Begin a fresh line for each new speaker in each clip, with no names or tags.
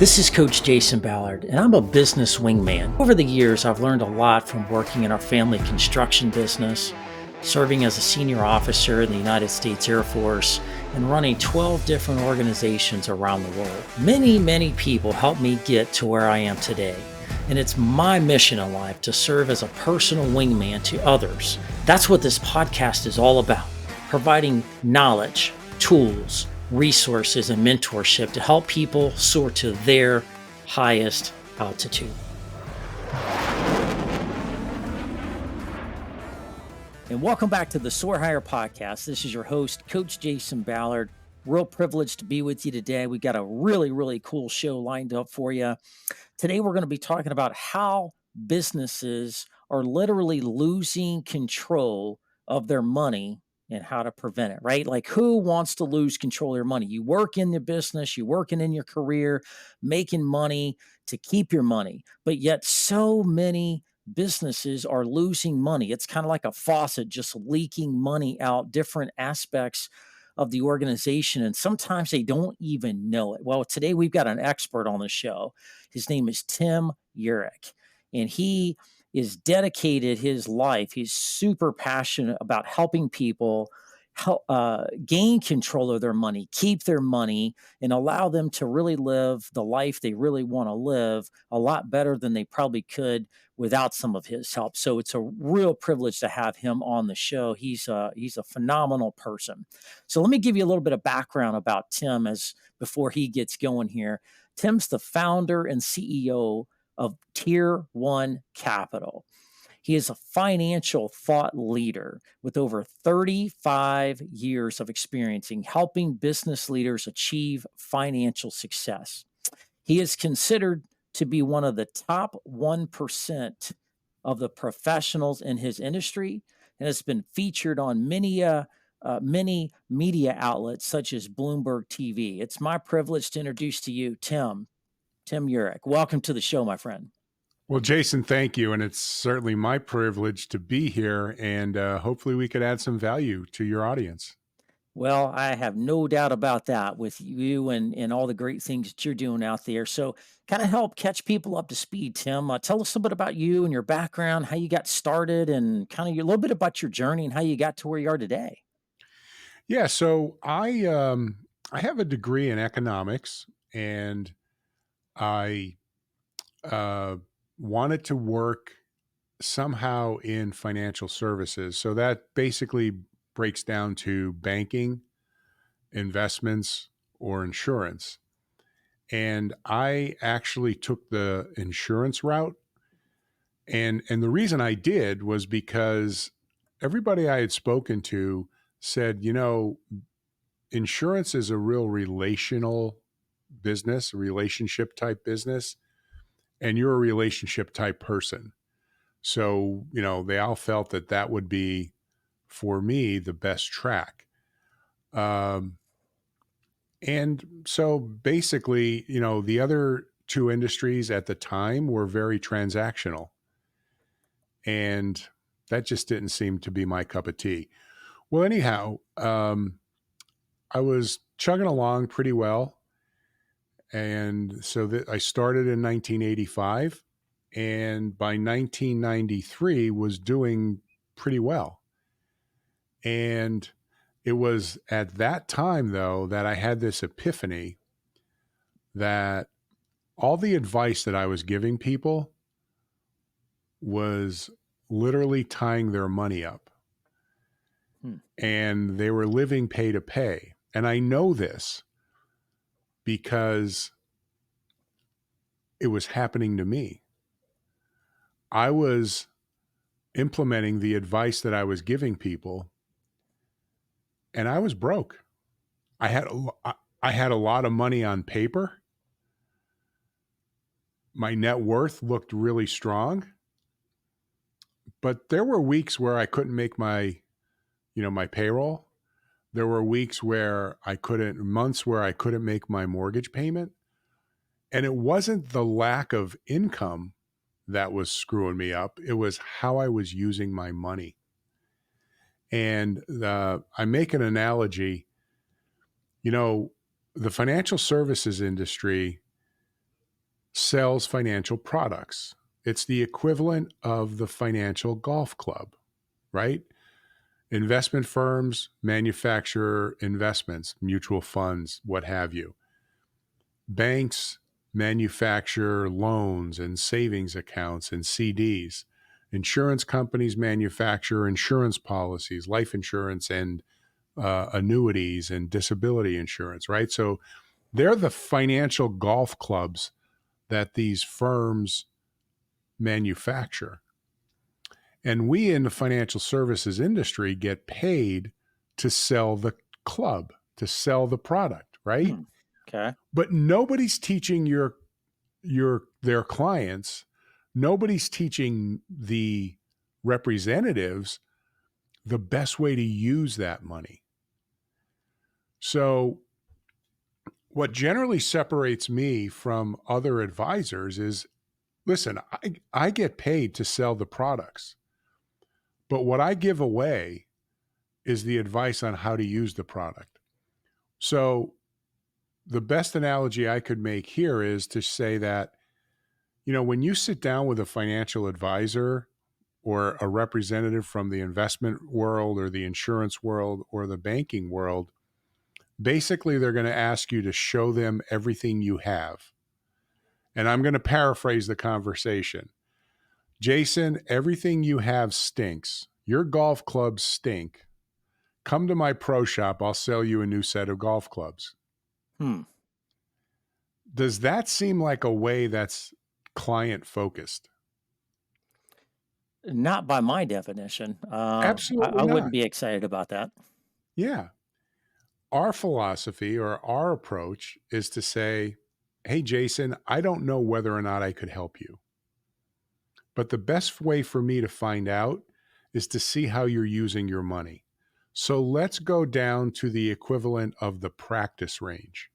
This is Coach Jason Ballard, and I'm a business wingman. Over the years, I've learned a lot from working in our family construction business, serving as a senior officer in the United States Air Force, and running 12 different organizations around the world. Many people helped me get to where I am today, and it's my mission in life to serve as a personal wingman to others. That's what this podcast is all about, providing knowledge, tools, resources, and mentorship to help people soar to their highest altitude. And welcome back to the Soar Higher podcast. This is your host, Coach Jason Ballard. Real privileged to be with you today. We got a really cool show lined up for you. Today, we're going to be talking about how businesses are literally losing control of their money and how to prevent it, right? Like, who wants to lose control of their money? You work in the business, you're working in your career, making money to keep your money, but yet so many businesses are losing money. It's kind of like a faucet just leaking money out different aspects of the organization, and sometimes they don't even know it. Well, today we've got an expert on the show. His name is Tim Yurek, and he is dedicated his life. He's super passionate about helping people gain control of their money, keep their money, and allow them to really live the life they really want to live a lot better than they probably could without some of his help. So it's a real privilege to have him on the show. He's a phenomenal person. So let me give you a little bit of background about Tim before he gets going here. Tim's the founder and CEO of Tier 1 Capital. He is a financial thought leader with over 35 years of experience in helping business leaders achieve financial success. He is considered to be one of the top 1% of the professionals in his industry and has been featured on many media outlets such as Bloomberg TV. It's my privilege to introduce to you Tim Yurek. Welcome to the show, my friend.
Well, Jason, thank you. And it's certainly my privilege to be here, and hopefully we could add some value to your audience.
Well, I have no doubt about that with you and all the great things that you're doing out there. So kind of help catch people up to speed, Tim. Tell us a bit about you and your background, how you got started, and kind of a little bit about your journey and how you got to where you are today.
Yeah, so I have a degree in economics, and I wanted to work somehow in financial services. So that basically breaks down to banking, investments, or insurance. And I actually took the insurance route. And the reason I did was because everybody I had spoken to said, insurance is a real relational business, a relationship type business, and you're a relationship type person. So, they all felt that that would be, for me, the best track. And so basically, the other two industries at the time were very transactional. And that just didn't seem to be my cup of tea. Well, anyhow, I was chugging along pretty well. And so I started in 1985, and by 1993 was doing pretty well. And it was at that time, though, that I had this epiphany that all the advice that I was giving people was literally tying their money up. And they were living pay to pay. And I know this because it was happening to me. I was implementing the advice that I was giving people, and I was broke. I had a lot of money on paper. My net worth looked really strong, but there were weeks where I couldn't make my payroll. There were months where I couldn't make my mortgage payment. And it wasn't the lack of income that was screwing me up. It was how I was using my money. And I make an analogy, the financial services industry sells financial products. It's the equivalent of the financial golf club, right? Investment firms manufacture investments, mutual funds, what have you. Banks manufacture loans and savings accounts and CDs. Insurance companies manufacture insurance policies, life insurance and annuities and disability insurance, right? So they're the financial golf clubs that these firms manufacture. And we in the financial services industry get paid to sell the club, to sell the product, right?
Hmm. Okay.
But nobody's teaching their clients, nobody's teaching the representatives the best way to use that money. So what generally separates me from other advisors is, listen, I get paid to sell the products, but what I give away is the advice on how to use the product. So the best analogy I could make here is to say that, when you sit down with a financial advisor or a representative from the investment world or the insurance world or the banking world, basically they're going to ask you to show them everything you have. And I'm going to paraphrase the conversation. Jason, everything you have stinks. Your golf clubs stink. Come to my pro shop. I'll sell you a new set of golf clubs.
Hmm.
Does that seem like a way that's client focused?
Not by my definition. I
Absolutely
wouldn't
not.
be excited about that.
Yeah. Our philosophy or our approach is to say, hey, Jason, I don't know whether or not I could help you. But the best way for me to find out is to see how you're using your money. So let's go down to the equivalent of the practice range.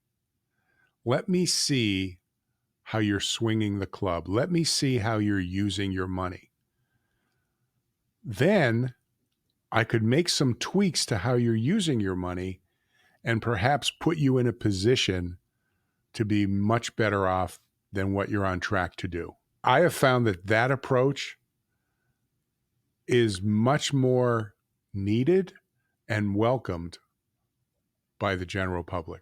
Let me see how you're swinging the club. Let me see how you're using your money. Then I could make some tweaks to how you're using your money and perhaps put you in a position to be much better off than what you're on track to do. I have found that approach is much more needed and welcomed by the general public.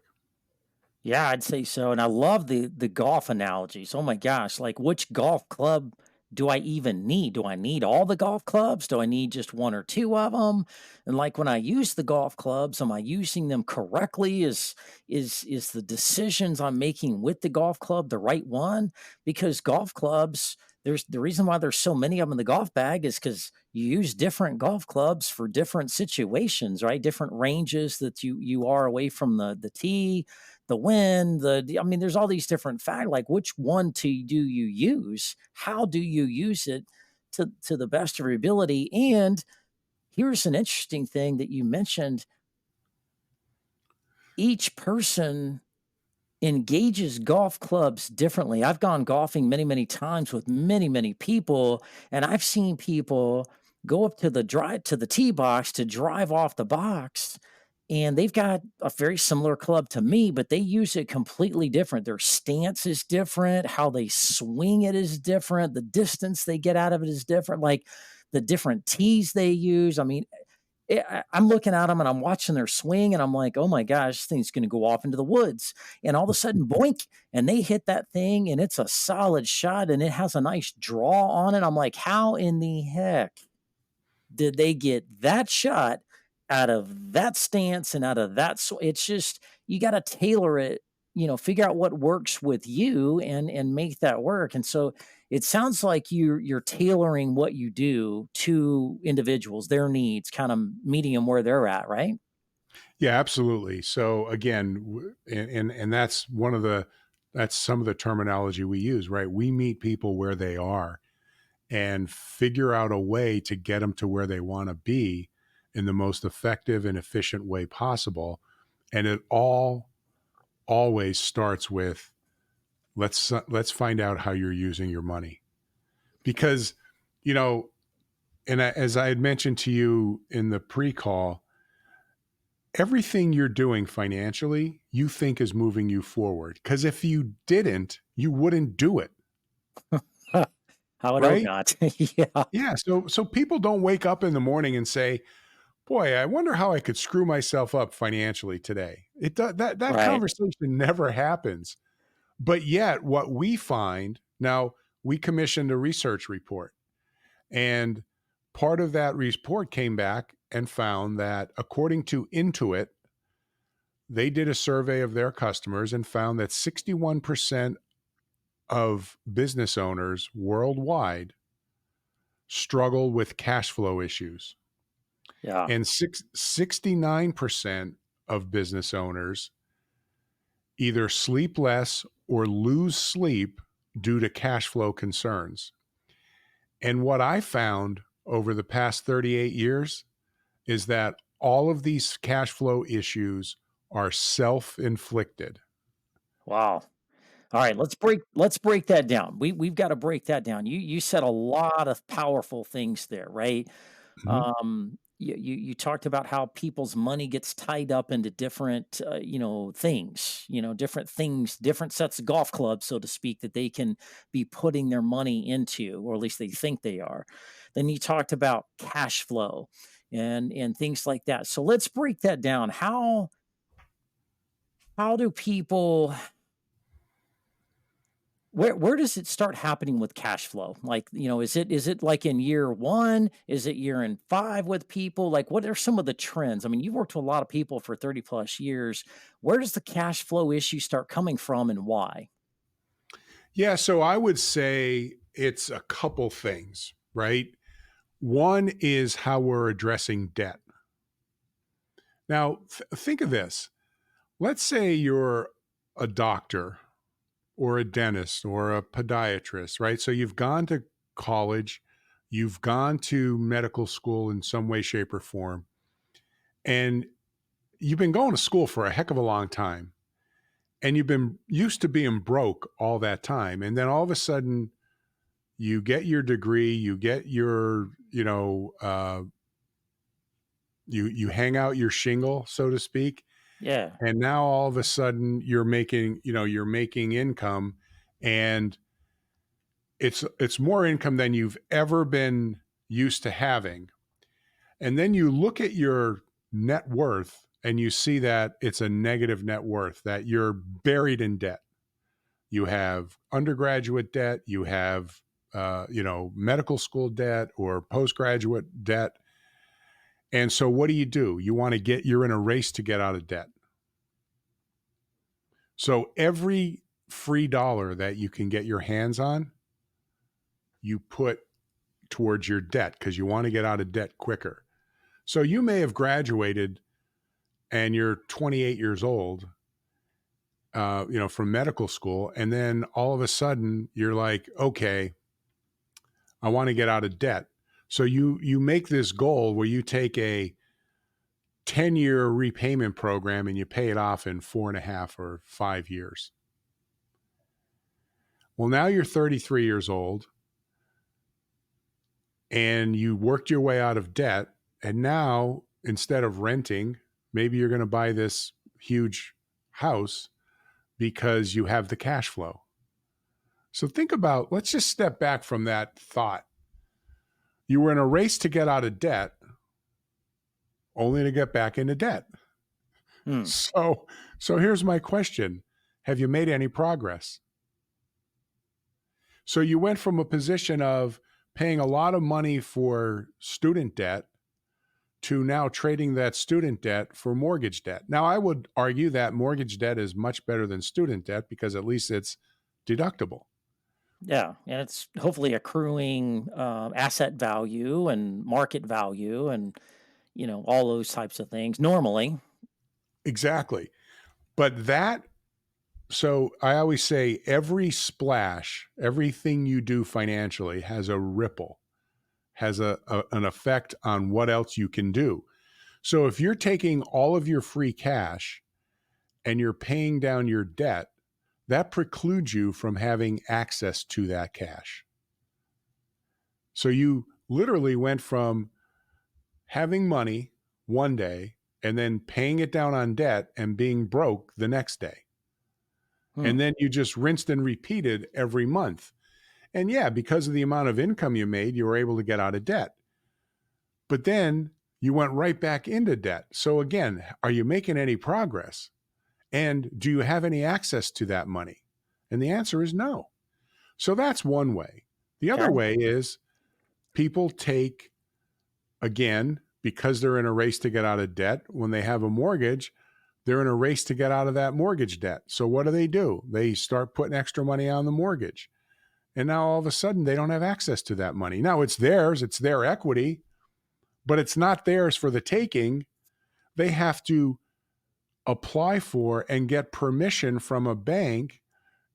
Yeah, I'd say so. And I love the golf analogies. Oh my gosh, like which golf club do I even need? Do I need all the golf clubs? Do I need just one or two of them? And like when I use the golf clubs, am I using them correctly? Is the decisions I'm making with the golf club the right one? Because golf clubs, there's the reason why there's so many of them in the golf bag is because you use different golf clubs for different situations, right? Different ranges that you are away from the tee, the wind, I mean, there's all these different factors. Like, which one do you use? How do you use it to the best of your ability? And here's an interesting thing that you mentioned: each person engages golf clubs differently. I've gone golfing many, many times with many, many people, and I've seen people go up to the tee box to drive off the box, and they've got a very similar club to me, but they use it completely different. Their stance is different, how they swing it is different, the distance they get out of it is different, like the different tees they use. I mean, I'm looking at them and I'm watching their swing and I'm like, oh my gosh, this thing's going to go off into the woods. And all of a sudden, boink, and they hit that thing and it's a solid shot and it has a nice draw on it. I'm like, how in the heck did they get that shot out of that stance and out of that? It's just, you got to tailor it, figure out what works with you and make that work. And so it sounds like you're tailoring what you do to individuals, their needs, kind of meeting them where they're at, right?
Yeah, absolutely. So again, and that's some of the terminology we use, right? We meet people where they are and figure out a way to get them to where they want to be in the most effective and efficient way possible. And it all always starts with let's find out how you're using your money. Because, you know, as I had mentioned to you in the pre-call, everything you're doing financially, you think is moving you forward. Because if you didn't, you wouldn't do it,
How would
right?
not? Yeah,
Yeah. So people don't wake up in the morning and say, "Boy, I wonder how I could screw myself up financially today." That
right.
conversation never happens. But yet, what we find now, we commissioned a research report, and part of that report came back and found that according to Intuit, they did a survey of their customers and found that 61% of business owners worldwide struggle with cash flow issues.
Yeah.
And 69% of business owners either sleep less or lose sleep due to cash flow concerns. And what I found over the past 38 years is that all of these cash flow issues are self inflicted.
Wow. All right, let's break that down. We've got to break that down. You said a lot of powerful things there, right? You talked about how people's money gets tied up into different things, different things, different sets of golf clubs, so to speak, that they can be putting their money into, or at least they think they are. Then you talked about cash flow and things like that. So let's break that down. How do people where does it start happening with cash flow? Like, is it like in year 1? Is it year in 5 with people? Like, what are some of the trends? I mean, you've worked with a lot of people for 30 plus years. Where does the cash flow issue start coming from and why?
Yeah, so I would say it's a couple things, right? One is how we're addressing debt. Now, think of this. Let's say you're a doctor or a dentist or a podiatrist, right? So you've gone to college, you've gone to medical school in some way, shape, or form, and you've been going to school for a heck of a long time. And you've been used to being broke all that time. And then all of a sudden, you get your degree, you get your, you hang out your shingle, so to speak,
Yeah.
and now all of a sudden you're making income, and it's more income than you've ever been used to having. And then you look at your net worth and you see that it's a negative net worth, that you're buried in debt. You have undergraduate debt, you have medical school debt or postgraduate debt. And so what do? You're in a race to get out of debt. So every free dollar that you can get your hands on, you put towards your debt because you want to get out of debt quicker. So you may have graduated and you're 28 years old, from medical school, and then all of a sudden you're like, okay, I want to get out of debt. So you make this goal where you take a 10-year repayment program and you pay it off in 4.5 or 5 years. Well, now you're 33 years old and you worked your way out of debt. And now instead of renting, maybe you're going to buy this huge house because you have the cash flow. So let's just step back from that thought. You were in a race to get out of debt only to get back into debt.
Hmm.
So here's my question. Have you made any progress? So you went from a position of paying a lot of money for student debt to now trading that student debt for mortgage debt. Now, I would argue that mortgage debt is much better than student debt because at least it's deductible.
Yeah, and it's hopefully accruing asset value and market value and all those types of things normally.
Exactly. But so I always say every splash, everything you do financially has a ripple, has an effect on what else you can do. So if you're taking all of your free cash and you're paying down your debt, that precludes you from having access to that cash. So you literally went from having money one day and then paying it down on debt and being broke the next day.
Hmm.
And then you just rinsed and repeated every month. And yeah, because of the amount of income you made, you were able to get out of debt. But then you went right back into debt. So again, are you making any progress? And do you have any access to that money? And the answer is no. So that's one way. The other
Okay.
way is people take, again, because they're in a race to get out of debt, when they have a mortgage, they're in a race to get out of that mortgage debt. So what do? They start putting extra money on the mortgage. And now all of a sudden they don't have access to that money. Now it's theirs, it's their equity, but it's not theirs for the taking. They have to apply for and get permission from a bank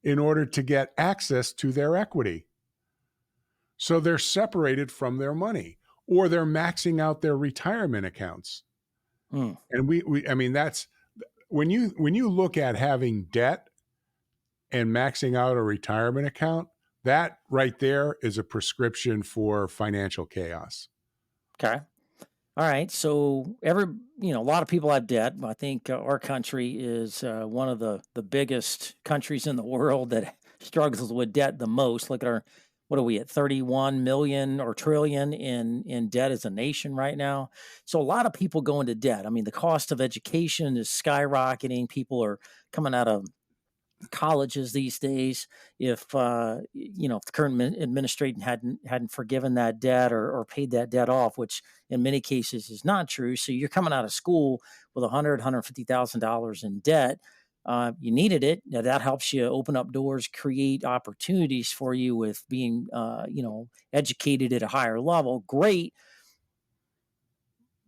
in order to get access to their equity. So they're separated from their money, or they're maxing out their retirement accounts.
Hmm.
And I mean, that's when you look at having debt and maxing out a retirement account, that right there is a prescription for financial chaos.
Okay. All right. So a lot of people have debt. I think our country is one of the biggest countries in the world that struggles with debt the most. Look at what are we at, 31 million or trillion in debt as a nation right now. So a lot of people go into debt. I mean, the cost of education is skyrocketing. People are coming out of colleges these days. If if the current administration hadn't forgiven that debt or paid that debt off, which in many cases is not true, so you're coming out of school with $150,000 in debt. You needed it. Now that helps you open up doors, create opportunities for you with being educated at a higher level. Great.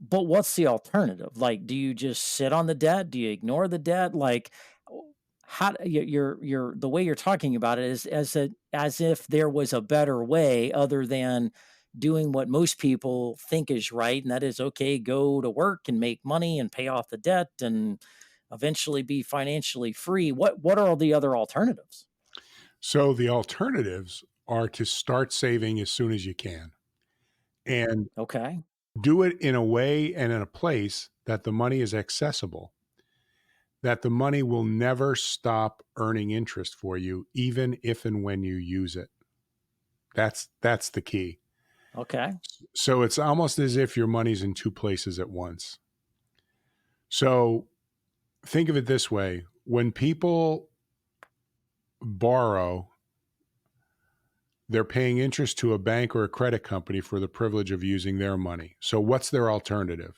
But what's the alternative? Like, do you just sit on the debt? Do you ignore the debt? Like, how you're the way you're talking about it is as if there was a better way other than doing what most people think is right, and that is okay, go to work and make money and pay off the debt and eventually be financially free. What are all the other alternatives?
So the alternatives are to start saving as soon as you can and
Okay.
do it in a way and in a place that the money is accessible, that the money will never stop earning interest for you, even if and when you use it. That's the key.
Okay.
So it's almost as if your money's in two places at once. So think of it this way: when people borrow, they're paying interest to a bank or a credit company for the privilege of using their money. So what's their alternative?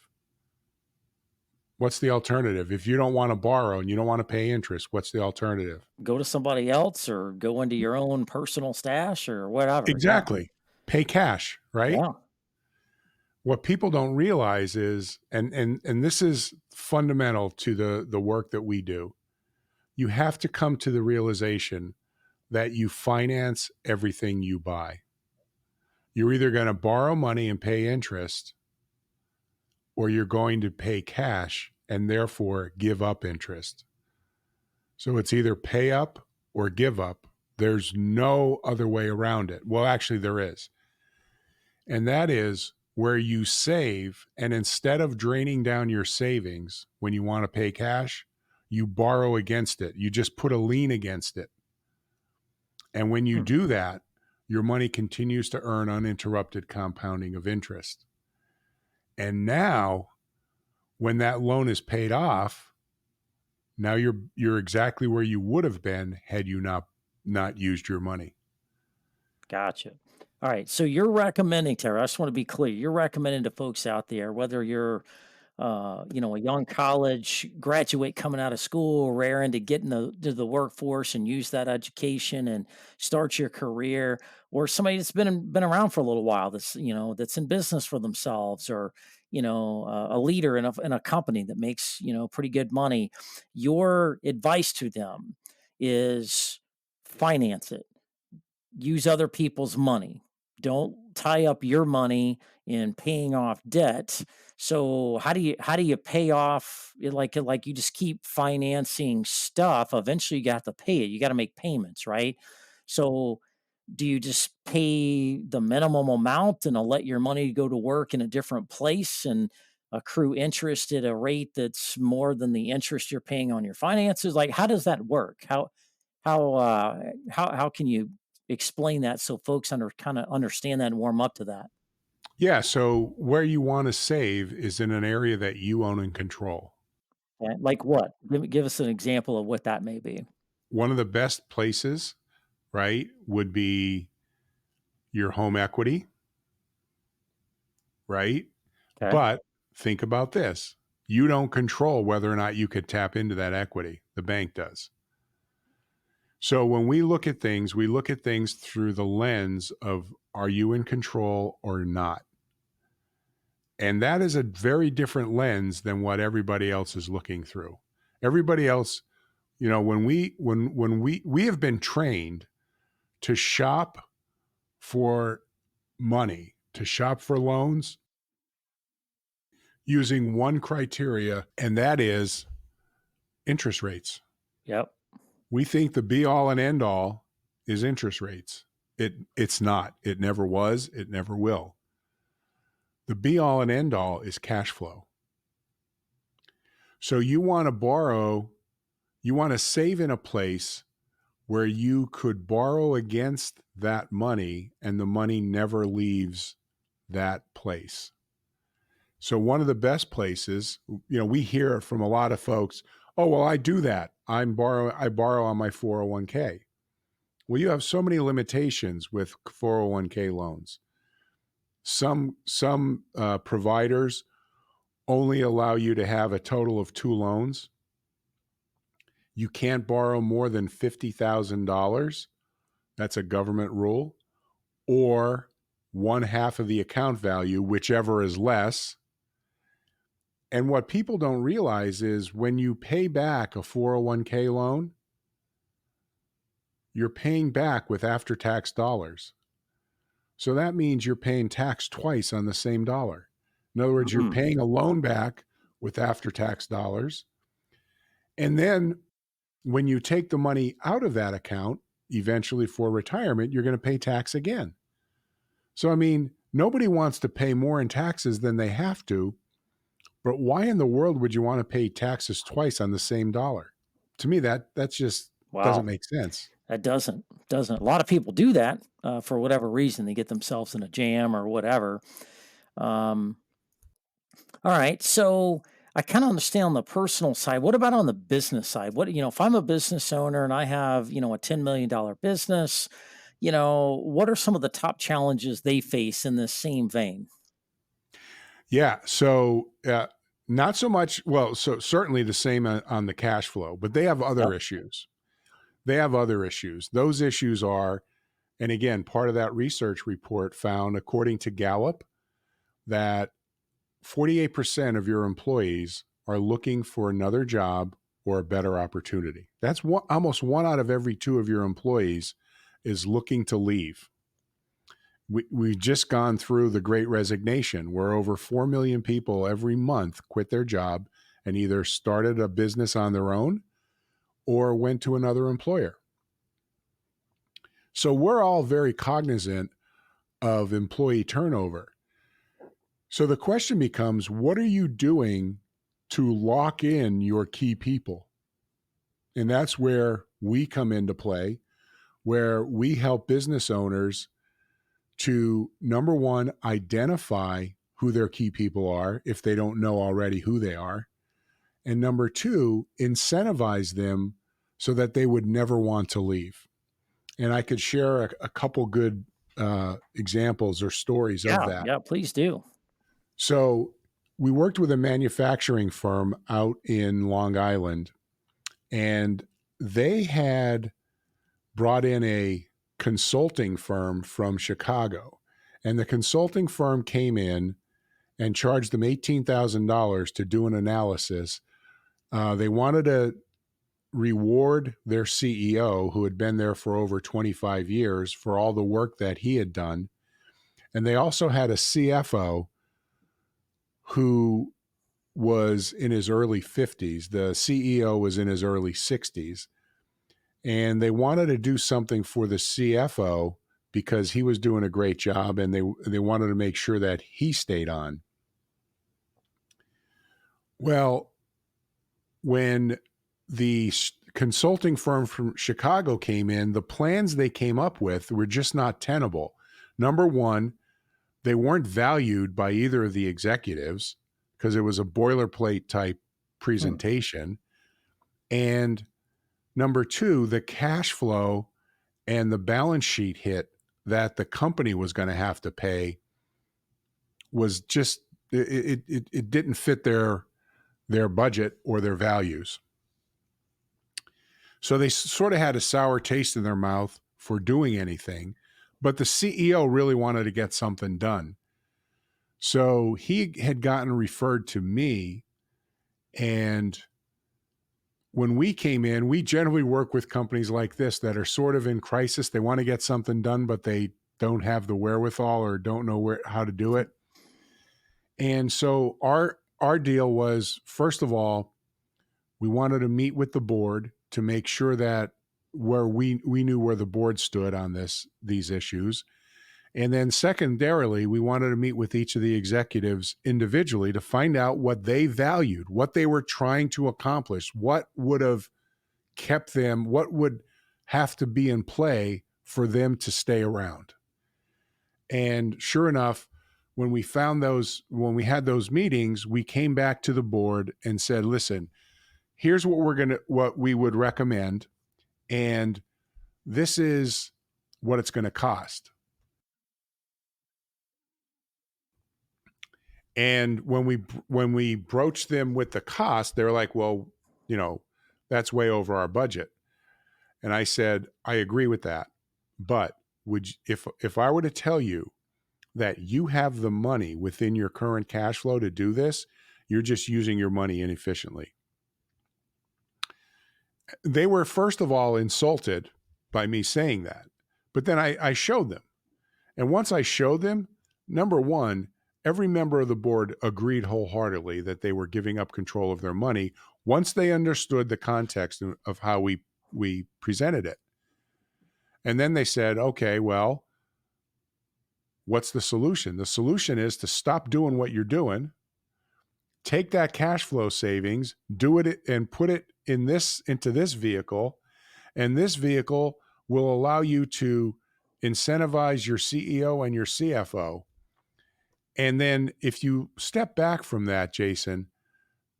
What's the alternative? If you don't want to borrow and you don't want to pay interest, what's the alternative?
Go to somebody else or go into your own personal stash or whatever. Yeah.
Exactly. Pay cash, right?
Yeah.
What people don't realize is, and this is fundamental to the work that we do, you have to come to the realization that you finance everything you buy. You're either going to borrow money and pay interest, or you're going to pay cash and therefore give up interest. So it's either pay up or give up. There's no other way around it. Well, actually, there is. And that is where you save. And instead of draining down your savings when you want to pay cash, you borrow against it. You just put a lien against it. And when you
Hmm.
do that, your money continues to earn uninterrupted compounding of interest. And now, when that loan is paid off, now you're exactly where you would have been had you not used your money.
Gotcha. All right. So you're recommending, Tara, I just want to be clear. You're recommending to folks out there, whether you're, a young college graduate coming out of school, raring to get to the workforce and use that education and start your career, or somebody that's been around for a little while, that's in business for themselves, or a leader in a company that makes pretty good money. Your advice to them is finance it, use other people's money. Don't tie up your money in paying off debt. So how do you pay off it, like you just keep financing stuff? Eventually you got to pay it. You got to make payments, right? So do you just pay the minimum amount and let your money go to work in a different place and accrue interest at a rate that's more than the interest you're paying on your finances? Like, how does that work? How can you explain that so folks kind of understand that and warm up to that?
Yeah. So where you want to save is in an area that you own and control.
Like what? Give us an example of what that may be.
One of the best places, right, would be your home equity, right?
Okay.
But think about this. You don't control whether or not you could tap into that equity. The bank does. So when we look at things through the lens of, are you in control or not? And that is a very different lens than what everybody else is looking through. Everybody else, when we have been trained to shop for money, to shop for loans using one criteria, and that is interest rates.
Yep.
We think the be all and end all is interest rates. It's not. It never was. It never will. The be all and end all is cash flow. So you want to borrow, you want to save in a place where you could borrow against that money and the money never leaves that place. So one of the best places, we hear from a lot of folks, oh, well, I do that. I borrow on my 401k. Well, you have so many limitations with 401k loans. Some providers only allow you to have a total of 2 loans. You can't borrow more than $50,000. That's a government rule. Or one half of the account value, whichever is less. And what people don't realize is when you pay back a 401k loan, you're paying back with after-tax dollars. So that means you're paying tax twice on the same dollar. In other words, you're paying a loan back with after-tax dollars. And then when you take the money out of that account, eventually for retirement, you're going to pay tax again. So, I mean, nobody wants to pay more in taxes than they have to, but why in the world would you want to pay taxes twice on the same dollar? To me, that just doesn't
Wow.
make sense.
That doesn't. A lot of people do that for whatever reason. They get themselves in a jam or whatever. Um, all right. So I kind of understand on the personal side. What about on the business side? If I'm a business owner and I have, a $10 million business, what are some of the top challenges they face in this same vein?
Yeah. So, not so much, well, so certainly the same on the cash flow, but they have other
Yep.
issues. They have other issues. Those issues are, and again, part of that research report found, according to Gallup, that 48% of your employees are looking for another job or a better opportunity. That's almost 1 out of every 2 of your employees is looking to leave. We've just gone through the Great Resignation, where over 4 million people every month quit their job and either started a business on their own or went to another employer. So we're all very cognizant of employee turnover. So the question becomes, what are you doing to lock in your key people? And that's where we come into play, where we help business owners to, number one, identify who their key people are if they don't know already who they are. And number two, incentivize them so that they would never want to leave. And I could share a couple good examples or stories of
Yeah.
that.
Yeah. Please do.
So we worked with a manufacturing firm out in Long Island, and they had brought in a consulting firm from Chicago. And the consulting firm came in and charged them $18,000 to do an analysis. They wanted to reward their CEO, who had been there for over 25 years, for all the work that he had done. And they also had a CFO who was in his early 50s. The CEO was in his early 60s. And they wanted to do something for the CFO because he was doing a great job, and they wanted to make sure that he stayed on. Well, when the consulting firm from Chicago came in, the plans they came up with were just not tenable. Number one, they weren't valued by either of the executives because it was a boilerplate type
Hmm.
presentation. And number two, the cash flow and the balance sheet hit that the company was going to have to pay was just it didn't fit their budget or their values. So they sort of had a sour taste in their mouth for doing anything, but the CEO really wanted to get something done. So he had gotten referred to me. And when we came in, we generally work with companies like this that are sort of in crisis. They want to get something done, but they don't have the wherewithal or don't know how to do it. And so our deal was, first of all, we wanted to meet with the board to make sure that where we knew where the board stood on these issues. And then secondarily, we wanted to meet with each of the executives individually to find out what they valued, what they were trying to accomplish, what would have kept them, what would have to be in play for them to stay around. And sure enough, when we had those meetings, we came back to the board and said, listen, here's what we would recommend. And this is what it's going to cost. And when we broached them with the cost, they're like, well, that's way over our budget. And I said, I agree with that. But if I were to tell you that you have the money within your current cash flow to do this, you're just using your money inefficiently. They were, first of all, insulted by me saying that. But then I showed them. And once I showed them, number one, every member of the board agreed wholeheartedly that they were giving up control of their money once they understood the context of how we presented it. And then they said, okay, well, what's the solution? The solution is to stop doing what you're doing, take that cash flow savings, do it and put it into this vehicle, and this vehicle will allow you to incentivize your CEO and your CFO. And then if you step back from that, Jason,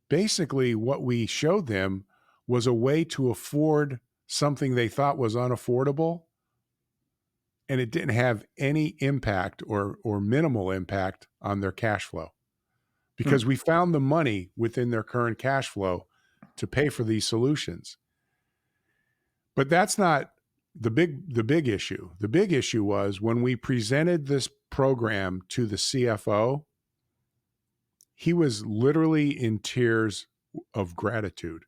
basically what we showed them was a way to afford something they thought was unaffordable, and it didn't have any impact or minimal impact on their cash flow because we found the money within their current cash flow to pay for these solutions. But that's not the big issue. The big issue was when we presented this program to the CFO, he was literally in tears of gratitude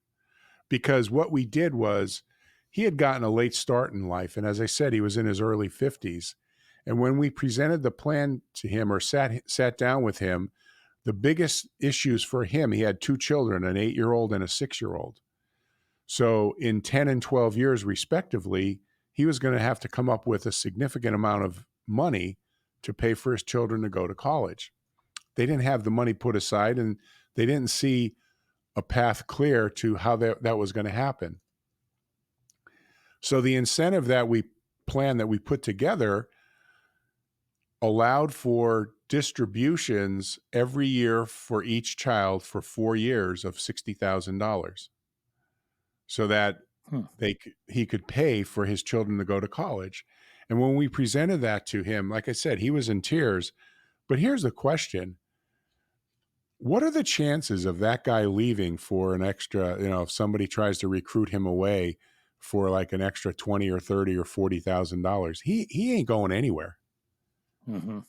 because what we did was he had gotten a late start in life. And as I said, he was in his early 50s. And when we presented the plan to him or sat down with him, the biggest issues for him, he had two children, an 8-year-old and a 6-year-old. So in 10 and 12 years, respectively, he was going to have to come up with a significant amount of money to pay for his children to go to college. They didn't have the money put aside, and they didn't see a path clear to how that was going to happen. So the incentive that we put together allowed for distributions every year for each child for 4 years of $60,000 so that he could pay for his children to go to college. And when we presented that to him, like I said, he was in tears. But here's the question. What are the chances of that guy leaving for an extra, if somebody tries to recruit him away for like an extra 20 or 30 or $40,000? He ain't going anywhere.
Mm-hmm.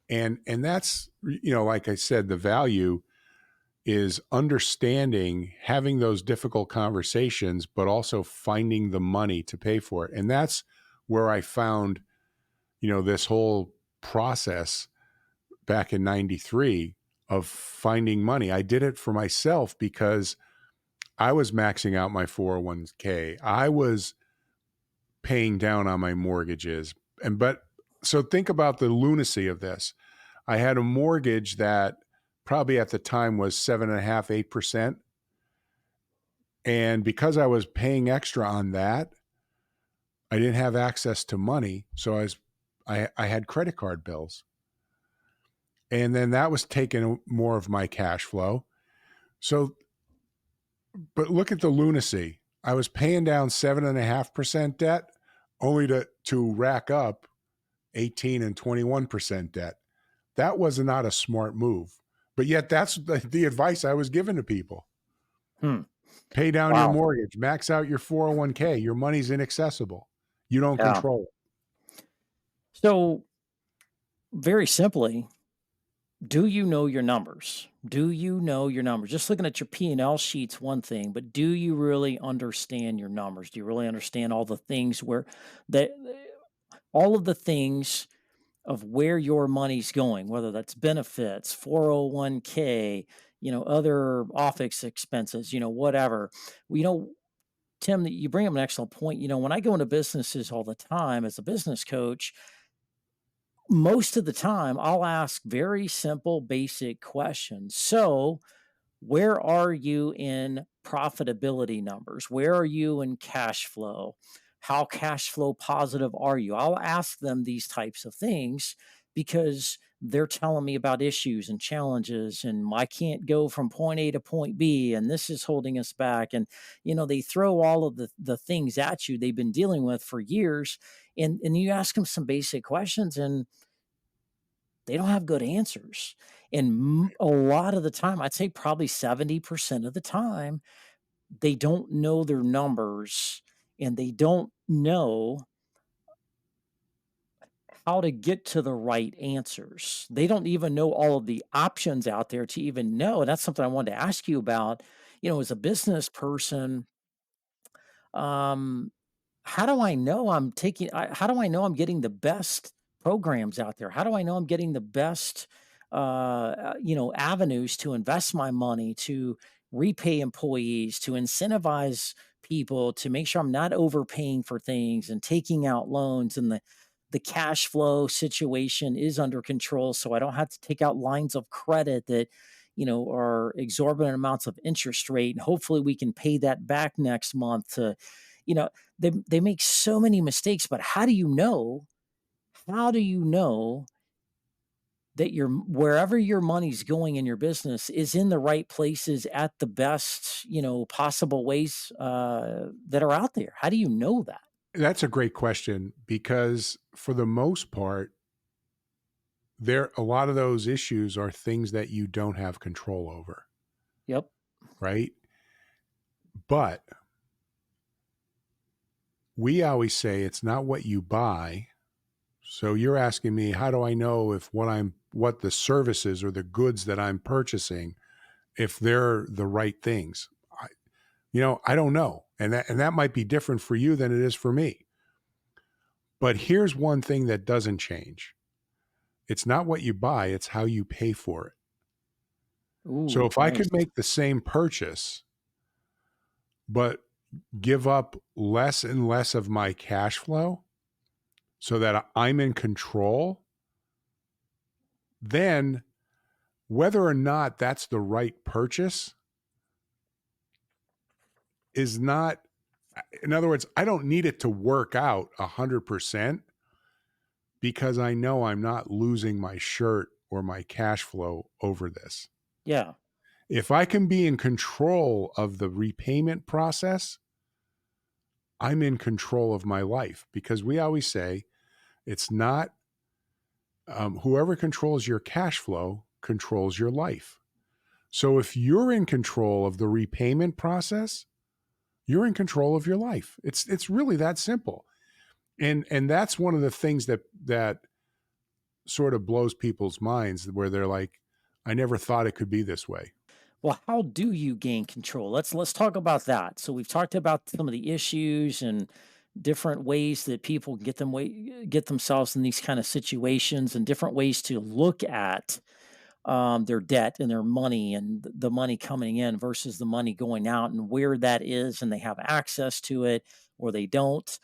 And that's, like I said, the value is understanding, having those difficult conversations, but also finding the money to pay for it. And that's where I found, this whole process back in 93 of finding money. I did it for myself because I was maxing out my 401k. I was paying down on my mortgages. So think about the lunacy of this. I had a mortgage that probably at the time was 7.5, 8%. And because I was paying extra on that, I didn't have access to money. So I had credit card bills. And then that was taking more of my cash flow. So, but look at the lunacy. I was paying down 7.5% debt only to rack up 18 and 21% debt. That was not a smart move. But yet that's the advice I was giving to people.
Hmm.
Pay down your
Wow.
mortgage, max out your 401k. Your money's inaccessible. You don't
Yeah.
control it.
So very simply, do you know your numbers? Do you know your numbers? Just looking at your P&L sheet's one thing, but do you really understand your numbers? Do you really understand all the things where that all of the things of where your money's going, whether that's benefits, 401k, other office expenses, whatever. Well, Tim, that you bring up an excellent point. When I go into businesses all the time as a business coach, most of the time I'll ask very simple, basic questions. So, where are you in profitability numbers? Where are you in cash flow? How cash flow positive are you? I'll ask them these types of things because they're telling me about issues and challenges, and I can't go from point A to point B, and this is holding us back. And they throw all of the things at you they've been dealing with for years, and you ask them some basic questions, and they don't have good answers. And a lot of the time, I'd say probably 70% of the time, they don't know their numbers and they don't know how to get to the right answers. They don't even know all of the options out there to even know. And that's something I wanted to ask you about. As a business person, um, how do I know I'm getting the best programs out there? How do I know I'm getting the best, avenues to invest my money, to repay employees, to incentivize people, to make sure I'm not overpaying for things and taking out loans, and the cash flow situation is under control so I don't have to take out lines of credit that are exorbitant amounts of interest rate, and hopefully we can pay that back next month to you know they make so many mistakes. But how do you know that your wherever your money's going in your business is in the right places at the best possible ways that are out there? How do you know that?
That's a great question because for the most part, a lot of those issues are things that you don't have control over,
Yep.
right? But we always say it's not what you buy. So you're asking me, how do I know if what the services or the goods that I'm purchasing, if they're the right things? I don't know. And that might be different for you than it is for me. But here's one thing that doesn't change. It's not what you buy, it's how you pay for it. So
Ooh,
if I
nice.
could make the same purchase, but give up less and less of my cash flow so that I'm in control, then whether or not that's the right purchase is not, in other words, I don't need it to work out 100% because I know I'm not losing my shirt or my cash flow over this.
Yeah.
If I can be in control of the repayment process, I'm in control of my life because we always say it's not whoever controls your cash flow controls your life. So if you're in control of the repayment process, you're in control of your life. It's really that simple. And that's one of the things that sort of blows people's minds where they're like, I never thought it could be this way.
Well, how do you gain control? Let's talk about that. So we've talked about some of the issues and different ways that people can get themselves in these kind of situations, and different ways to look at their debt and their money, and the money coming in versus the money going out, and where that is, and they have access to it or they don't.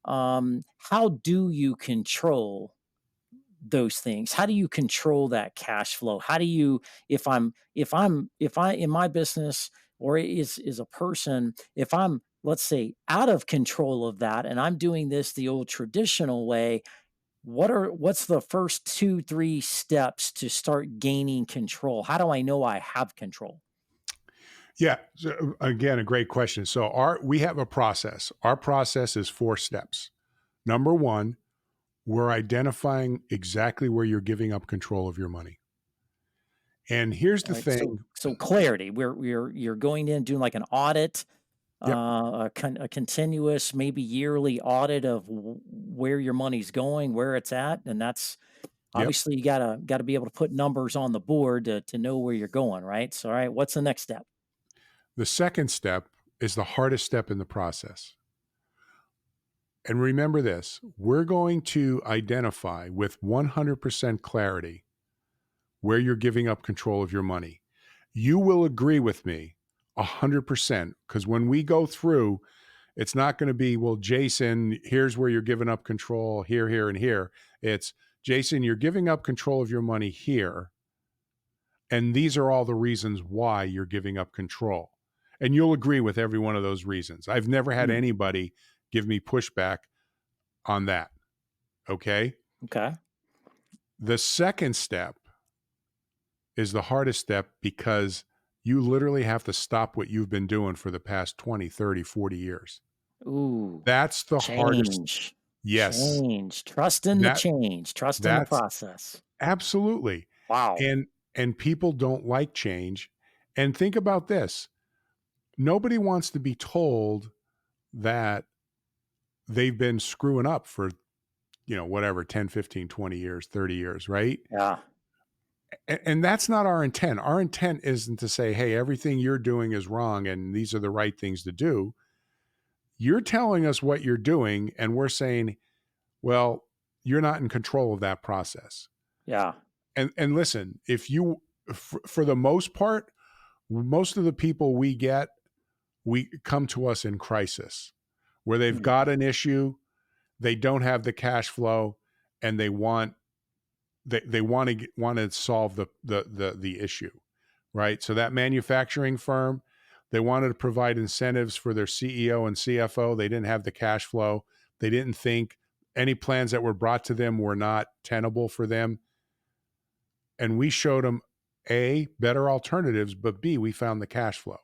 How do you control those things? How do you control that cash flow? How do you, if I in my business, or is a person, if I'm, let's say, out of control of that and I'm doing this the old traditional way, what's the first 2, 3 steps to start gaining control? How do I know I have control?
Yeah. So again, a great question. So we have a process. Our process is 4 steps. Number 1, we're identifying exactly where you're giving up control of your money. And here's
All
the
right. So
thing.
clarity. You're going in doing like an audit,
Yep.
a continuous, maybe yearly audit of where your money's going, where it's at, and that's
Yep.
obviously you gotta be able to put numbers on the board to know where you're going, right? So, all right, what's the next step?
The second step is the hardest step in the process. And remember this, we're going to identify with 100% clarity where you're giving up control of your money. You will agree with me 100% because when we go through, it's not going to be, well, Jason, here's where you're giving up control here, here, and here. It's, Jason, you're giving up control of your money here. And these are all the reasons why you're giving up control. And you'll agree with every one of those reasons. I've never had
Hmm,
anybody give me pushback on that. Okay.
okay.
The second step is the hardest step because you literally have to stop what you've been doing for the past 20, 30, 40 years.
Ooh,
That's the hardest.
change,
Yes.
change, trust in the
That
change, trust in the
that's
process.
absolutely.
Wow.
And people don't like change. And think about this. Nobody wants to be told that they've been screwing up for, whatever, 10, 15, 20 years, 30 years, right?
Yeah.
And that's not our intent. Our intent isn't to say, hey, everything you're doing is wrong and these are the right things to do. You're telling us what you're doing, and we're saying, well, you're not in control of that process.
Yeah.
And listen, if you, for the most part, most of the people we come to us in crisis where they've
Hmm.
got an issue, they don't have the cash flow, and they want to solve the issue, right? So that manufacturing firm, they wanted to provide incentives for their CEO and CFO. They didn't have the cash flow. They didn't think any plans that were brought to them were not tenable for them. And we showed them A, better alternatives, but B, we found the cash flow.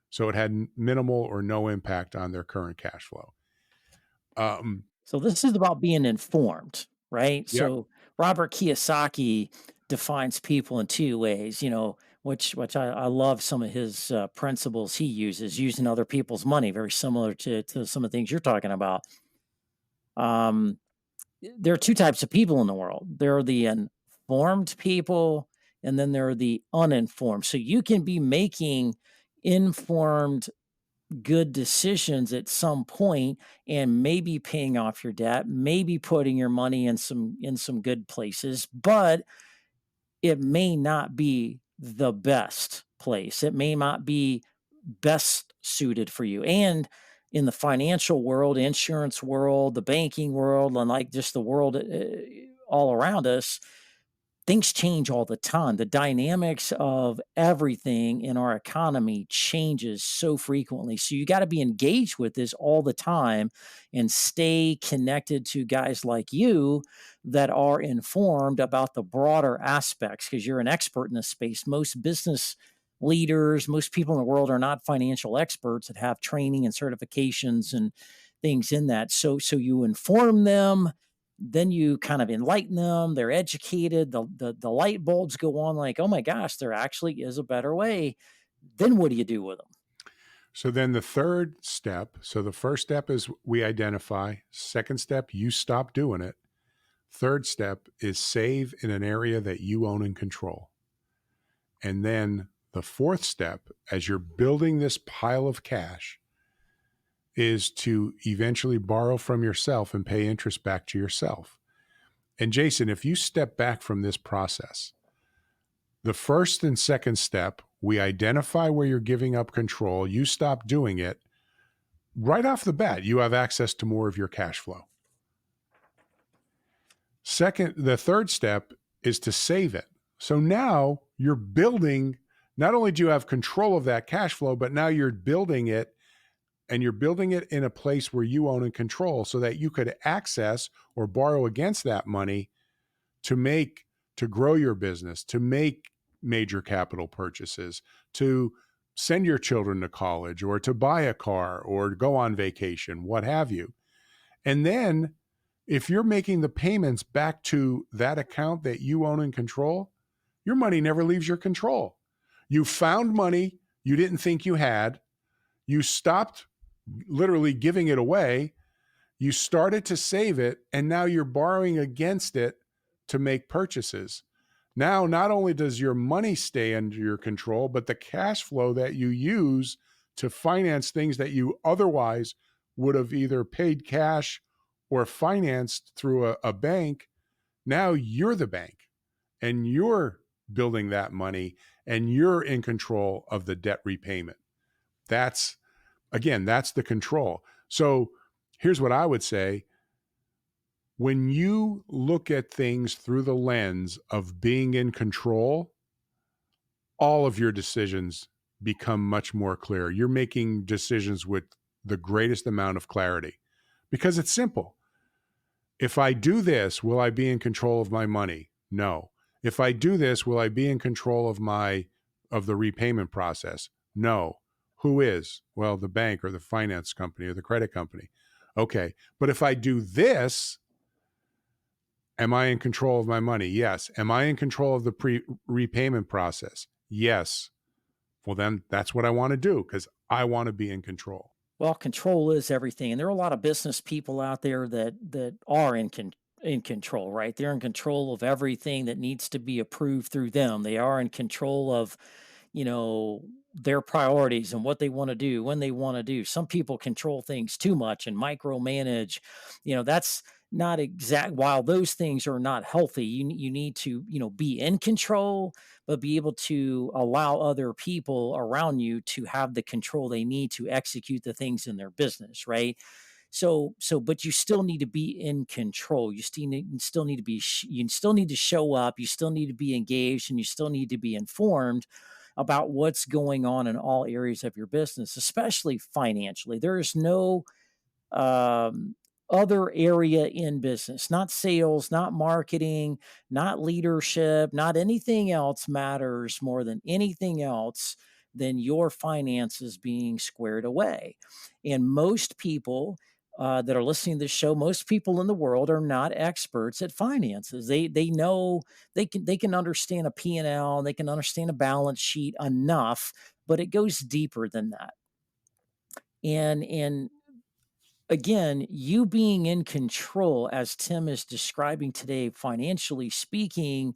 So it had minimal or no impact on their current cash flow. Um,
So this is about being informed, right?
yep.
So Robert Kiyosaki defines people in 2 ways, which I love some of his principles he uses, using other people's money, very similar to some of the things you're talking about. Um, there are 2 types of people in the world. There are the informed people, and then there are the uninformed. So you can be making informed good decisions at some point and maybe paying off your debt, maybe putting your money in some good places, but it may not be the best place. It may not be best suited for you. And in the financial world, insurance world, the banking world, and like just the world all around us, things change all the time. The dynamics of everything in our economy changes so frequently. So you got to be engaged with this all the time and stay connected to guys like you that are informed about the broader aspects because you're an expert in this space. Most business leaders, most people in the world are not financial experts that have training and certifications and things in that. So you inform them, then you kind of enlighten them, they're educated, the light bulbs go on like, "Oh my gosh, there actually is a better way." Then what do you do with them?
So then the third step, so the first step is we identify. Second step, you stop doing it. Third step is save in an area that you own and control. And then the fourth step, as you're building this pile of cash, is to eventually borrow from yourself and pay interest back to yourself. And Jason, if you step back from this process, the first and second step, we identify where you're giving up control, you stop doing it. Right off the bat, you have access to more of your cash flow. Second, the third step is to save it. So now you're building, not only do you have control of that cash flow, but now you're building it, and you're building it in a place where you own and control so that you could access or borrow against that money to make, to grow your business, to make major capital purchases, to send your children to college or to buy a car or go on vacation, what have you. And then if you're making the payments back to that account that you own and control, your money never leaves your control. You found money you didn't think you had. You stopped literally giving it away. You started to save it, and now you're borrowing against it to make purchases. Now, not only does your money stay under your control, but the cash flow that you use to finance things that you otherwise would have either paid cash or financed through a bank, now you're the bank and you're building that money and you're in control of the debt repayment. That's, again, that's the control. So here's what I would say. When you look at things through the lens of being in control, all of your decisions become much more clear. You're making decisions with the greatest amount of clarity because it's simple. If I do this, will I be in control of my money? No. If I do this, will I be in control of the repayment process? No. Who is? Well, the bank or the finance company or the credit company. Okay. But if I do this, am I in control of my money? Yes. Am I in control of the repayment process? Yes. Well, then that's what I want to do because I want to be in control.
Well, control is everything, and there are a lot of business people out there that are in control, right? They're in control of everything that needs to be approved through them. They are in control of, their priorities and what they want to do when they want to do. Some people control things too much and micromanage. That's not exact. While those things are not healthy, you need to be in control, but be able to allow other people around you to have the control they need to execute the things in their business, right? But you still need to be in control. You still need to you still need to show up. You still need to be engaged, and you still need to be informed about what's going on in all areas of your business, especially financially. There is no um, other area in business, not sales, not marketing, not leadership, not anything else matters more than anything else than your finances being squared away. And most people that are listening to this show, most people in the world are not experts at finances. They know they can understand a P&L, they can understand a balance sheet enough, but it goes deeper than that. And again, you being in control, as Tim is describing today, financially speaking,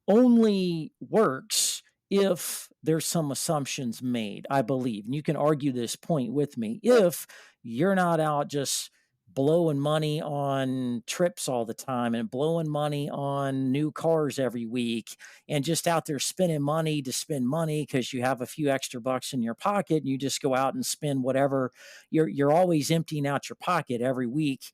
only works if there's some assumptions made, I believe. And you can argue this point with me. If you're not out just blowing money on trips all the time and blowing money on new cars every week and just out there spending money to spend money because you have a few extra bucks in your pocket and you just go out and spend whatever, you're always emptying out your pocket every week.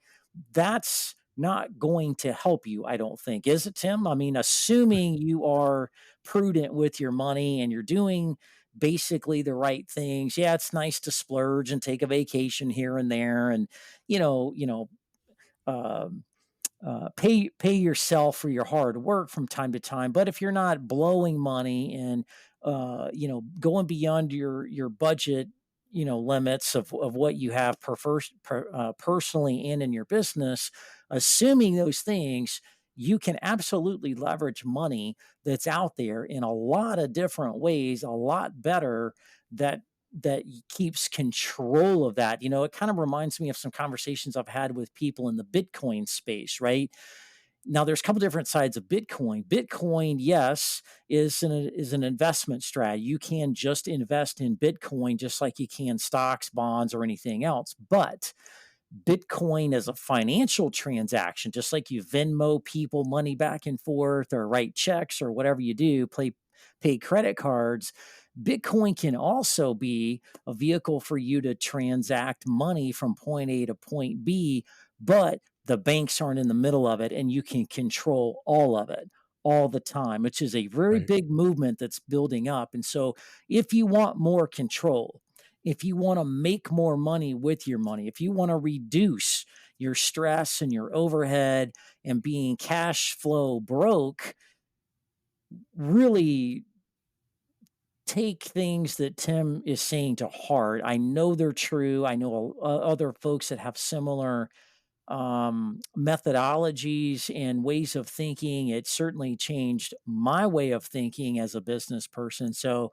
That's not going to help you, I don't think. Is it, Tim? I mean, assuming you are prudent with your money and you're doing basically the right things. Yeah, it's nice to splurge and take a vacation here and there and, you know, you know, um, pay yourself for your hard work from time to time. But if you're not blowing money and going beyond your budget, limits of what you have personally and in your business, assuming those things, you can absolutely leverage money that's out there in a lot of different ways, a lot better that keeps control of that. It kind of reminds me of some conversations I've had with people in the Bitcoin space, right? Now there's a couple different sides of Bitcoin. Bitcoin, yes, is an investment strategy. You can just invest in Bitcoin just like you can stocks, bonds, or anything else. But Bitcoin as a financial transaction, just like you Venmo people money back and forth or write checks or whatever you do, pay credit cards. Bitcoin can also be a vehicle for you to transact money from point A to point B, but the banks aren't in the middle of it and you can control all of it all the time, which is a very
Right.
big movement that's building up. And so, if you want more control, if you want to make more money with your money, if you want to reduce your stress and your overhead and being cash flow broke, really take things that Tim is saying to heart. I know they're true. I know other folks that have similar methodologies and ways of thinking. It certainly changed my way of thinking as a business person. So,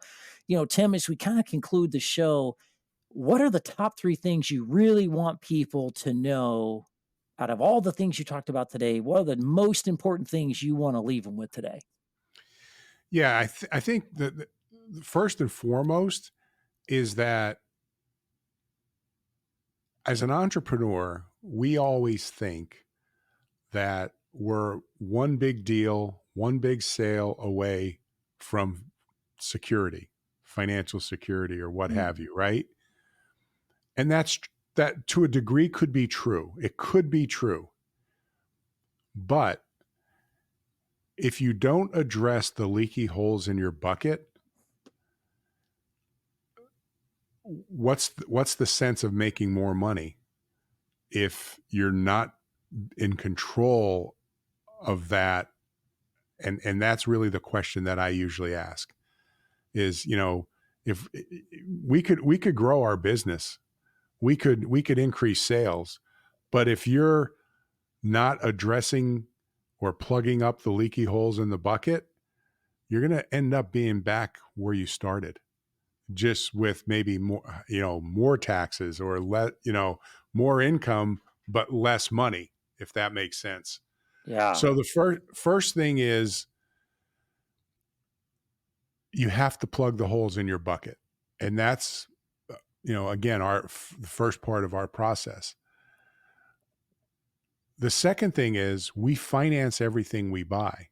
Tim, as we kind of conclude the show, what are the top three things you really want people to know out of all the things you talked about today? What are the most important things you want to leave them with today?
Yeah, I think that first and foremost is that as an entrepreneur, we always think that we're one big deal, one big sale away from security, financial security, or what
Mm,
have you, right? And that to a degree could be true. It could be true. But if you don't address the leaky holes in your bucket, what's the sense of making more money if you're not in control of that? And that's really the question that I usually ask is, if we could grow our business, we could increase sales, but if you're not addressing or plugging up the leaky holes in the bucket, you're going to end up being back where you started, just with maybe more, more taxes or more income, but less money, if that makes sense.
yeah.
So the first thing is you have to plug the holes in your bucket. And that's, again, the first part of our process. The second thing is we finance everything we buy.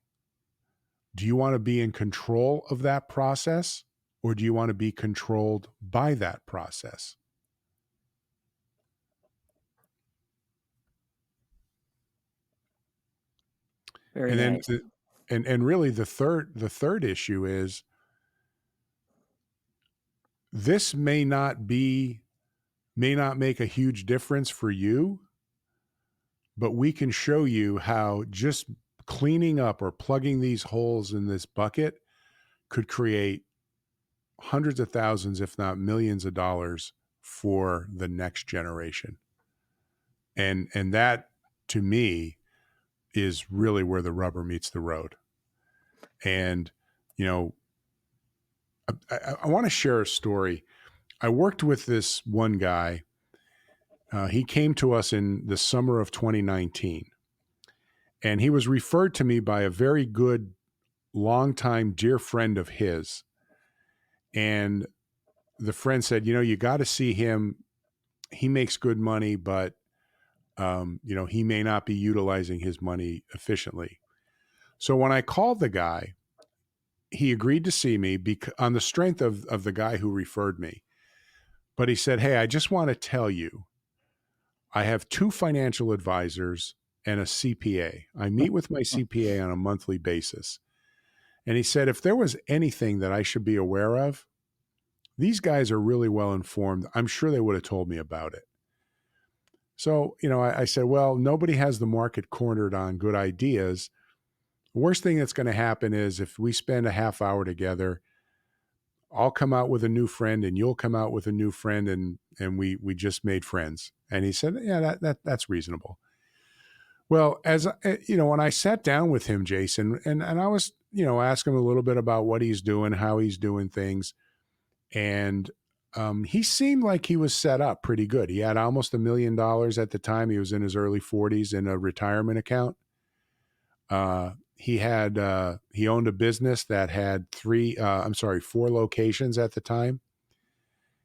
Do you want to be in control of that process, or do you want to be controlled by that process?
Very
And then
nice.
and really the third issue is this may not make a huge difference for you, but we can show you how just cleaning up or plugging these holes in this bucket could create hundreds of thousands, if not millions of dollars for the next generation. And that to me is really where the rubber meets the road. And, you know, I want to share a story. I worked with this one guy. He came to us in the summer of 2019, and he was referred to me by a very good, longtime dear friend of his. And the friend said, you got to see him. He makes good money, but he may not be utilizing his money efficiently. So when I called the guy, he agreed to see me on the strength of the guy who referred me. But he said, "Hey, I just want to tell you, I have two financial advisors and a CPA. I meet with my CPA on a monthly basis." And he said, if there was anything that I should be aware of, these guys are really well informed. I'm sure they would have told me about it. So, I said, well, nobody has the market cornered on good ideas. The worst thing that's going to happen is if we spend a half hour together, I'll come out with a new friend and you'll come out with a new friend, and we just made friends. And he said, yeah, that's reasonable. Well, when I sat down with him, Jason, and I was, asking him a little bit about what he's doing, how he's doing things. And he seemed like he was set up pretty good. He had almost $1 million at the time. He was in his early 40s in a retirement account. He owned a business that had four locations at the time.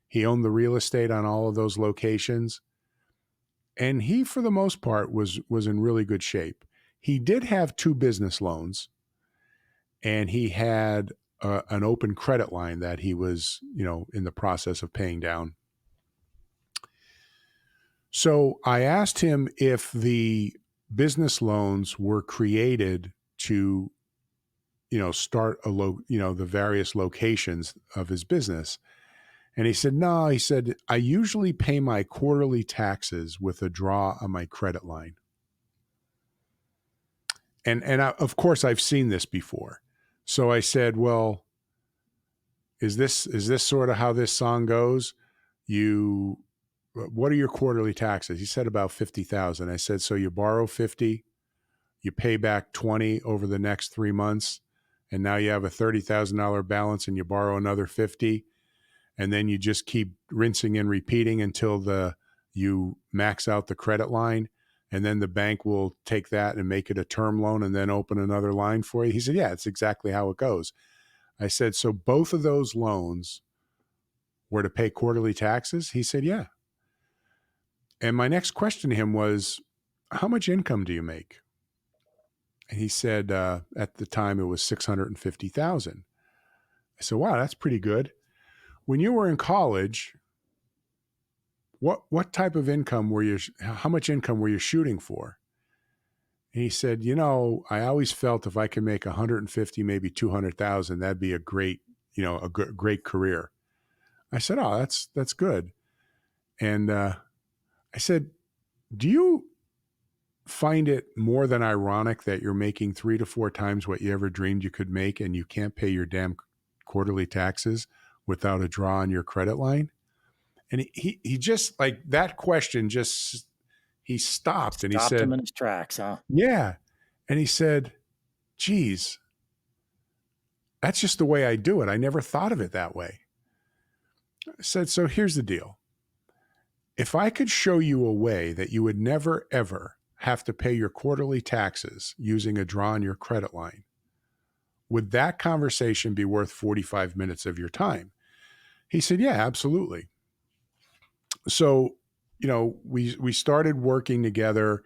He owned the real estate on all of those locations. And he, for the most part, was in really good shape. He did have two business loans, and he had an open credit line that he was, in the process of paying down. So I asked him if the business loans were created to, start the various locations of his business. And he said, no, he said, I usually pay my quarterly taxes with a draw on my credit line. And of course, I've seen this before. So I said, well, is this sort of how this song goes? What are your quarterly taxes? He said about 50,000. I said, so you borrow 50, you pay back 20 over the next 3 months, and now you have a $30,000 balance, and you borrow another 50, and then you just keep rinsing and repeating until you max out the credit line, and then the bank will take that and make it a term loan and then open another line for you. He said, yeah, it's exactly how it goes. I said, so both of those loans were to pay quarterly taxes? He said, yeah. And my next question to him was, how much income do you make? And he said, at the time it was 650,000. I said, wow, that's pretty good. When you were in college, what type of income how much income were you shooting for? And he said, I always felt if I could make 150, maybe 200,000, that'd be a great, great career. I said, oh, that's good. And I said, do you find it more than ironic that you're making 3 to 4 times what you ever dreamed you could make, and you can't pay your damn quarterly taxes without a draw on your credit line? And he just, like, that question just, he stopped and he said,
him in his tracks, huh?
yeah. And he said, geez, that's just the way I do it. I never thought of it that way. I said, so here's the deal. If I could show you a way that you would never, ever have to pay your quarterly taxes using a draw on your credit line, would that conversation be worth 45 minutes of your time? He said, yeah, absolutely. So, we started working together,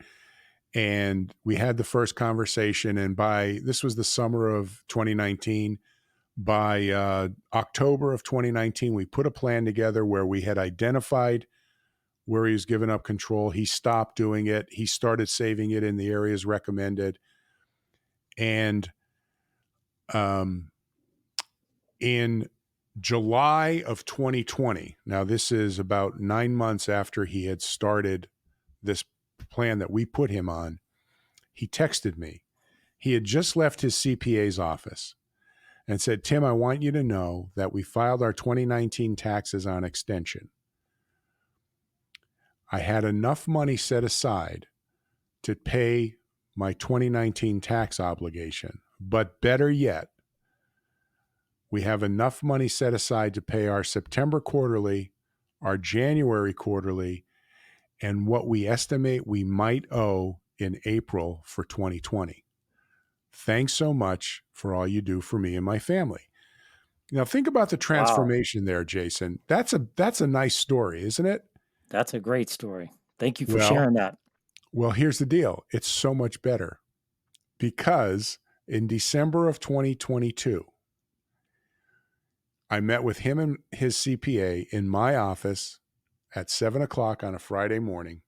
and we had the first conversation. And this was the summer of 2019. By October of 2019, we put a plan together where we had identified where he was giving up control. He stopped doing it. He started saving it in the areas recommended. And in July of 2020, now this is about 9 months after he had started this plan that we put him on, he texted me. He had just left his CPA's office and said, Tim, I want you to know that we filed our 2019 taxes on extension. I had enough money set aside to pay my 2019 tax obligation, but better yet, we have enough money set aside to pay our September quarterly, our January quarterly, and what we estimate we might owe in April for 2020. Thanks so much for all you do for me and my family. Now, think about the transformation there, Jason. That's a nice story, isn't it?
That's a great story. Thank you for sharing that.
Well, here's the deal. It's so much better because in December of 2022, I met with him and his CPA in my office at 7:00 on a Friday morning.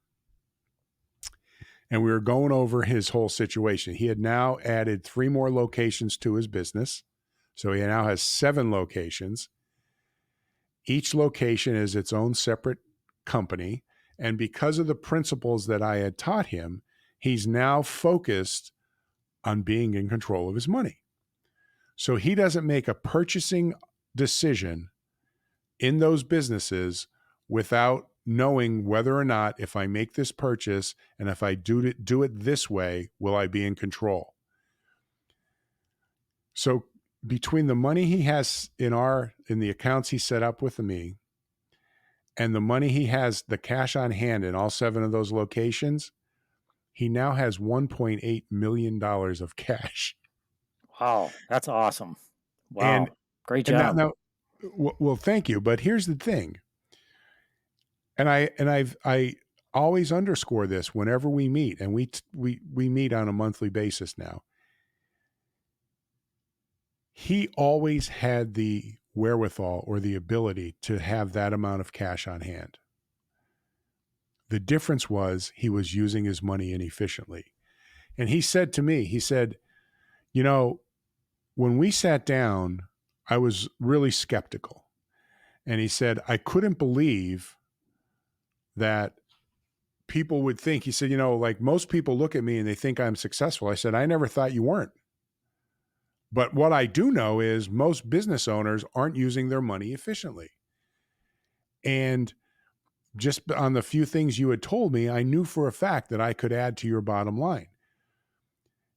And we were going over his whole situation. He had now added 3 more locations to his business. So he now has 7 locations. Each location is its own separate company. And because of the principles that I had taught him, he's now focused on being in control of his money. So he doesn't make a purchasing decision in those businesses without knowing whether or not, if I make this purchase and if I do it this way, will I be in control? So between the money he has in the accounts he set up with me and the money he has, the cash on hand in all 7 of those locations, he now has $1.8 million of cash.
Wow, that's awesome. Wow, great job.
Now, well, thank you. But here's the thing. And I always underscore this whenever we meet, and we meet on a monthly basis now. He always had the wherewithal or the ability to have that amount of cash on hand. The difference was he was using his money inefficiently. And he said to me, he said, you know, when we sat down, I was really skeptical. And he said, I couldn't believe that people would think, he said, like most people look at me and they think I'm successful. I said, I never thought you weren't. But what I do know is most business owners aren't using their money efficiently. And just on the few things you had told me, I knew for a fact that I could add to your bottom line.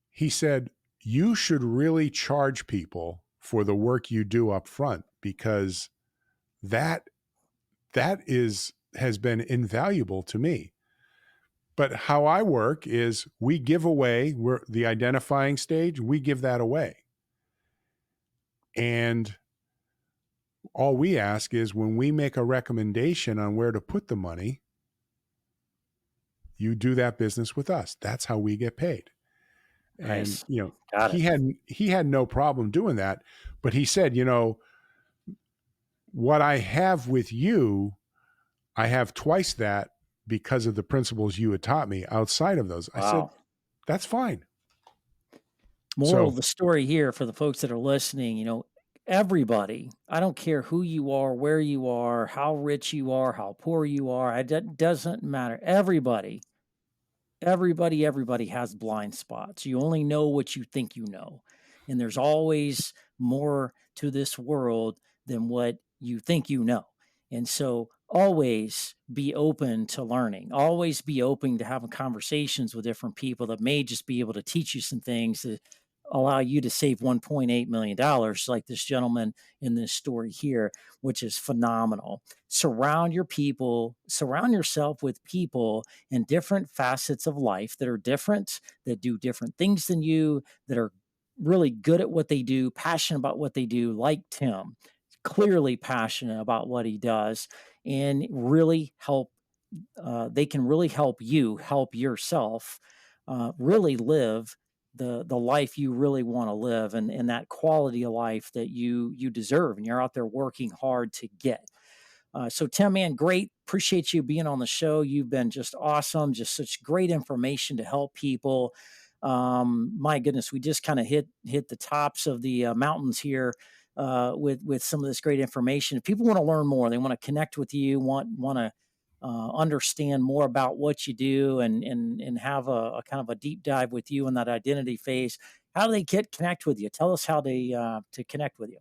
He said, you should really charge people for the work you do up front, because that has been invaluable to me. But how I work is we give away, we're the identifying stage, we give that away. And all we ask is when we make a recommendation on where to put the money, you do that business with us. That's how we get paid.
Nice.
And
Got it.
he had no problem doing that, but he said, what I have with you, I have twice that because of the principles you had taught me outside of those. I said,
Wow.
that's fine.
Moral of
So
the story here for the folks that are listening, everybody, I don't care who you are, where you are, how rich you are, how poor you are, it doesn't matter. Everybody has blind spots. You only know what you think you know. And there's always more to this world than what you think you know. And so always be open to learning, always be open to having conversations with different people that may just be able to teach you some things that allow you to save $1.8 million, like this gentleman in this story here, which is phenomenal. Surround yourself with people in different facets of life that are different, that do different things than you, that are really good at what they do, passionate about what they do, like Tim, clearly passionate about what he does, and really help. They can really help you help yourself really live the life you really want to live, and that quality of life that you deserve, and you're out there working hard to get. So Tim, man, great. Appreciate you being on the show. You've been just awesome. Just such great information to help people. My goodness, we just kind of hit the tops of the mountains here with some of this great information. If people want to learn more, they want to connect with you, want to understand more about what you do, and have a kind of a deep dive with you in that identity phase. How do they connect with you? Tell us how they to connect with you.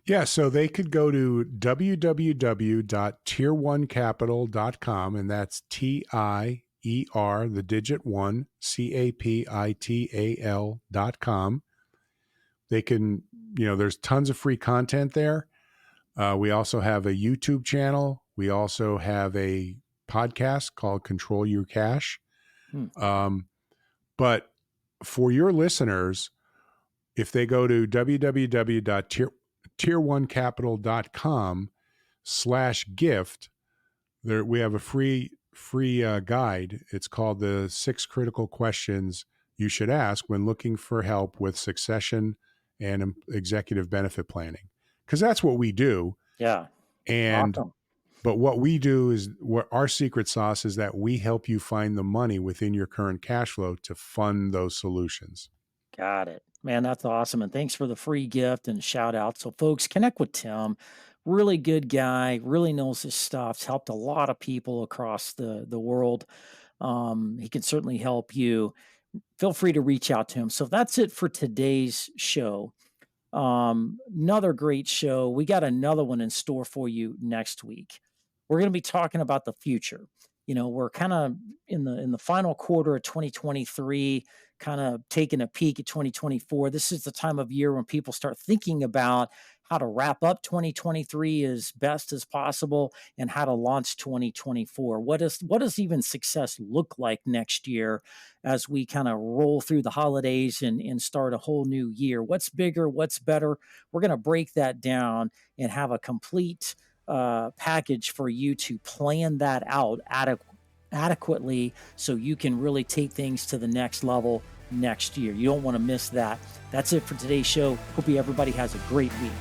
yeah, so they could go to www.tier1capital.com, and that's TIER, the digit 1, CAPITAL.com. They can, there's tons of free content there. We also have a YouTube channel. We also have a podcast called Control Your Cash. But for your listeners, if they go to www.tier1capital.com/gift, there we have a free guide. It's called the 6 critical questions you should ask when looking for help with succession and executive benefit planning, because that's what we do.
Yeah.
And
Awesome.
but what we do is, what our secret sauce is, that we help you find the money within your current cash flow to fund those solutions.
Got it. Man, that's awesome. And thanks for the free gift and shout out. So, folks, connect with Tim. Really good guy, really knows his stuff. He's helped a lot of people across the world. He can certainly help you. Feel free to reach out to him. So, that's it for today's show. Another great show. We got another one in store for you next week. We're going to be talking about the future. We're kind of in the final quarter of 2023, kind of taking a peek at 2024. This is the time of year when people start thinking about how to wrap up 2023 as best as possible and how to launch 2024. What does even success look like next year as we kind of roll through the holidays and start a whole new year? What's bigger? What's better? We're going to break that down and have a complete package for you to plan that out adequately so you can really take things to the next level next year. You don't want to miss that. That's it for today's show. Hope everybody has a great week.